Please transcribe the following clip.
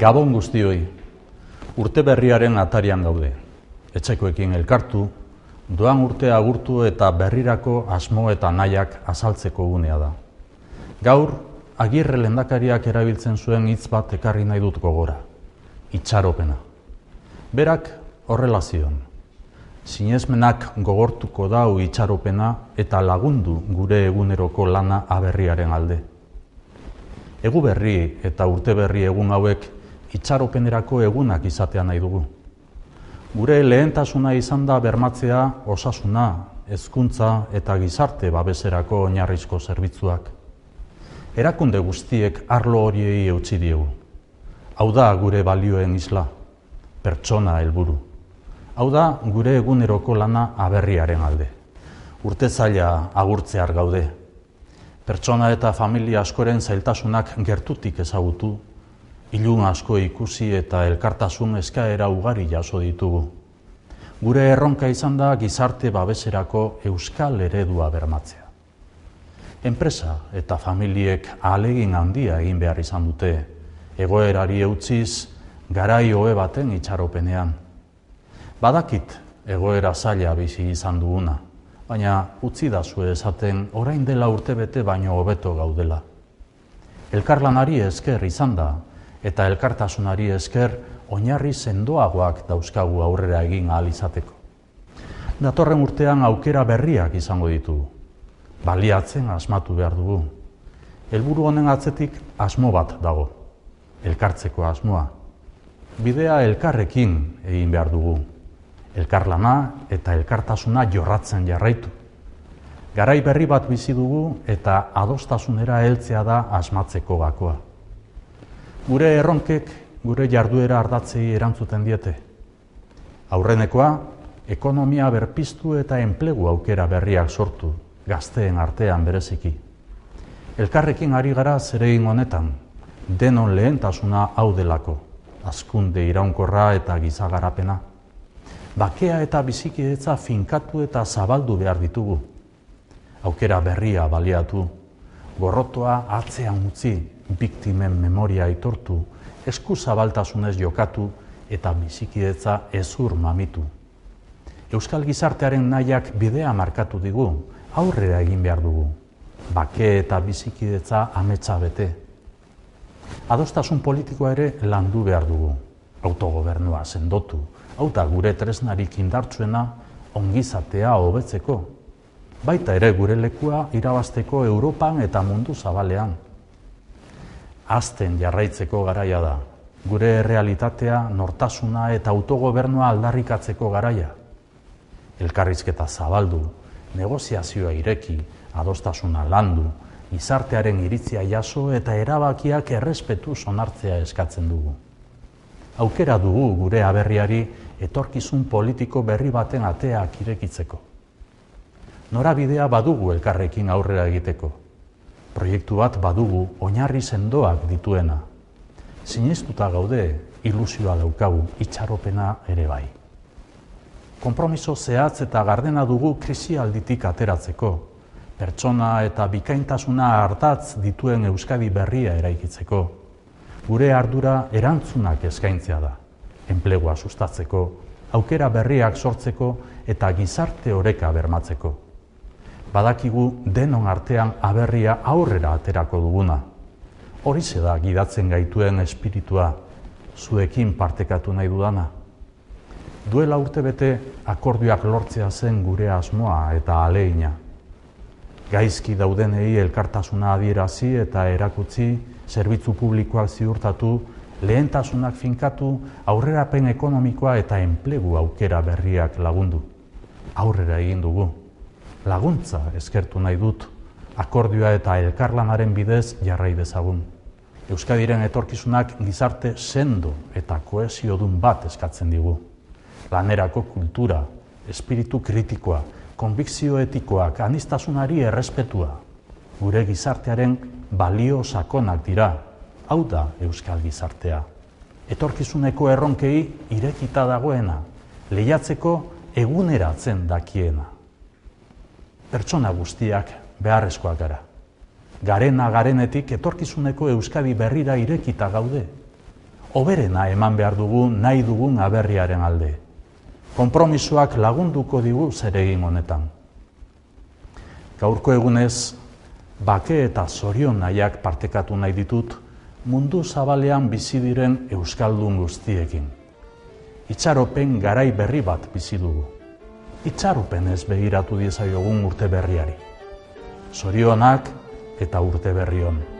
Gabon guztioi, urte berriaren atarian gaude. Etxekoekin elkartu, doan urtea agurtu eta berrirako asmo eta nahiak azaltzeko gunea da. Gaur, Agirre lehendakariak erabiltzen zuen hitz bat ekarri nahi dut gogora, itxaropena. Berak horrela zion, sinesmenak gogortuko dau itxaropena eta lagundu gure eguneroko lana aberriaren alde. Egu berri eta urte berri egun hauek itxaropenerako egunak izatea nahi dugu. Gure lehentasuna izan da bermatzea osasuna, hezkuntza eta gizarte babeserako oinarrizko zerbitzuak. Erakunde guztiek arlo horiei eutsi diegu. Hau da gure balioen isla, pertsona helburu. Hau da gure eguneroko lana aberriaren alde. Urte zaila agurtzear gaude. Pertsona eta familia askoren zailtasunak gertutik ezagutu, ilun asko ikusi eta elkartasun eskaera ugari jaso ditugu. Gure erronka izan da gizarte babeserako euskal eredua bermatzea. Enpresa eta familiek ahalegin handia egin behar izan dute, egoerari eutziz, garai hobe baten itxaropenean. Badakit egoera zaila bizi izan duguna, baina utzi dazue esaten orain dela urtebete baino hobeto gaudela. Elkarlanari esker izan da, eta elkartasunari esker oinarri sendoagoak dauzkagu aurrera egin ahal izateko. Datorren urtean aukera berriak izango ditugu. Baliatzen asmatu behar dugu. Helburu honen atzetik asmo bat dago, elkartzeko asmoa. Bidea elkarrekin egin behar dugu. Elkarlana eta elkartasuna jorratzen jarraitu. Garai berri bat bizi dugu eta adostasunera heltzea da asmatzeko gakoa. Gure erronkek gure jarduera ardatzei erantzuten diete. Aurrenekoa, ekonomia berpiztu eta enplegu aukera berriak sortu, gazteen artean bereziki. Elkarrekin ari gara zeregin honetan, denon lehentasuna hau delako, hazkunde iraunkorra eta gizagarapena. Bakea eta bizikidetza finkatu eta zabaldu behar ditugu. Aukera berria baliatu, gorrotoa atzean utzi, biktimen memoria aitortu, eskuzabaltasunez jokatu eta bizikidetza hezur mamitu. Euskal gizartearen nahiak bidea markatu digu, aurrera egin behar dugu. Bake eta bizikidetza ametsa bete. Adostasun politikoa ere landu behar dugu. Autogobernua sendotu, hau da gure tresnarik indartsuena ongizatea hobetzeko. Baita ere gure lekua irabazteko Europan eta mundu zabalean. Hazten jarraitzeko garaia da. Gure realitatea, nortasuna eta autogobernua aldarrikatzeko garaia. Elkarrizketa zabaldu, negoziazioa ireki, adostasuna landu, gizartearen iritzia jaso eta erabakiak errespetuz onartzea eskatzen dugu. Aukera dugu gure aberriari etorkizun politiko berri baten ateak irekitzeko. Norabidea badugu elkarrekin aurrera egiteko. Proiektu bat badugu oinarri sendoak dituena. Sinestuta gaude, ilusioa daukagu, itxaropena ere bai. Konpromiso zehatz eta gardena dugu krisialditik ateratzeko, pertsona eta bikaintasuna ardatz dituen Euskadi berria eraikitzeko. Gure ardura erantzunak eskaintzea da, enplegua sustatzeko, aukera berriak sortzeko eta gizarte oreka bermatzeko. Badakigu denon artean aberria aurrera aterako duguna. Horixe da gidatzen gaituen espiritua, zuekin partekatu nahi dudana. Duela urtebete akordioak lortzea zen gure asmoa eta ahalegina. Gaizki daudenei elkartasuna adierazi eta erakutsi, zerbitzu publikoak ziurtatu, lehentasunak finkatu, aurrerapen ekonomikoa eta enplegu aukera berriak lagundu. Aurrera egin dugu. Laguntza eskertu nahi dut, akordioa eta elkarlanaren bidez jarrai dezagun. Euskadiren etorkizunak gizarte sendo eta kohesiodun bat eskatzen digu. Lanerako kultura, espiritu kritikoa, konbikzio etikoak, aniztasunari errespetua. Gure gizartearen balio sakonak dira, hau da euskal gizartea. Etorkizuneko erronkei irekita dagoena, lehiatzeko eguneratzen dakiena. Pertsona guztiak beharrezkoak gara. Garena garenetik etorkizuneko Euskadi berrira irekita gaude. hoberena eman behar dugu nahi dugun aberriaren alde. Konpromisoak lagunduko digu zeregin honetan. Gaurko egunez, bake eta zorion nahiak partekatu nahi ditut mundu zabalean bizi diren euskaldun guztiekin. Itxaropen garai berri bat bizi dugu. Itxaropenez begiratu diezaiogun urte berriari. Zorionak eta urte berri on.